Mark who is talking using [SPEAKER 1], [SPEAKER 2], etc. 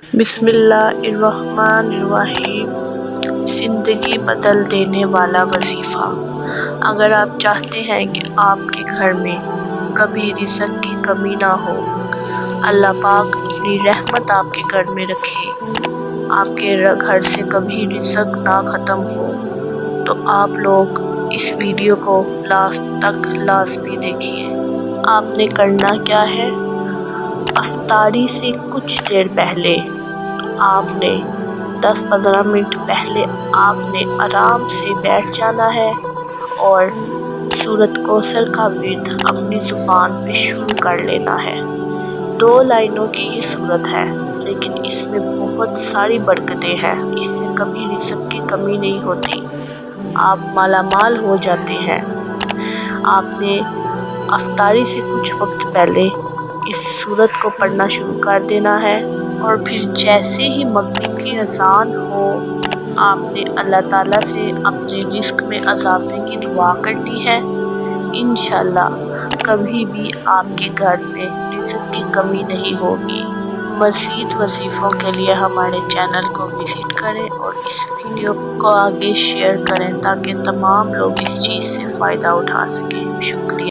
[SPEAKER 1] بسم اللہ الرحمن الرحیم۔ زندگی بدل دینے والا وظیفہ۔ اگر آپ چاہتے ہیں کہ آپ کے گھر میں کبھی رزق کی کمی نہ ہو، اللہ پاک اپنی رحمت آپ کے گھر میں رکھے، آپ کے گھر سے کبھی رزق نہ ختم ہو، تو آپ لوگ اس ویڈیو کو لاسٹ تک لازمی دیکھیے۔ آپ نے کرنا کیا ہے؟ افطاری سے کچھ دیر پہلے آپ نے 10-15 منٹ پہلے آپ نے آرام سے بیٹھ جانا ہے اور سورۃ کوثر کا ورد اپنی زبان پہ شروع کر لینا ہے۔ 2 لائنوں کی یہ سورت ہے، لیکن اس میں بہت ساری برکتیں ہیں۔ اس سے کبھی رزق کی کمی نہیں ہوتی، آپ مالا مال ہو جاتے ہیں۔ آپ نے افطاری سے کچھ وقت پہلے اس سورت کو پڑھنا شروع کر دینا ہے، اور پھر جیسے ہی مغرب کی اذان ہو، آپ نے اللہ تعالیٰ سے اپنے رزق میں اضافے کی دعا کرنی ہے۔ انشاءاللہ کبھی بھی آپ کے گھر میں رزق کی کمی نہیں ہوگی۔ مزید وظیفوں کے لیے ہمارے چینل کو وزٹ کریں اور اس ویڈیو کو آگے شیئر کریں تاکہ تمام لوگ اس چیز سے فائدہ اٹھا سکیں۔ شکریہ۔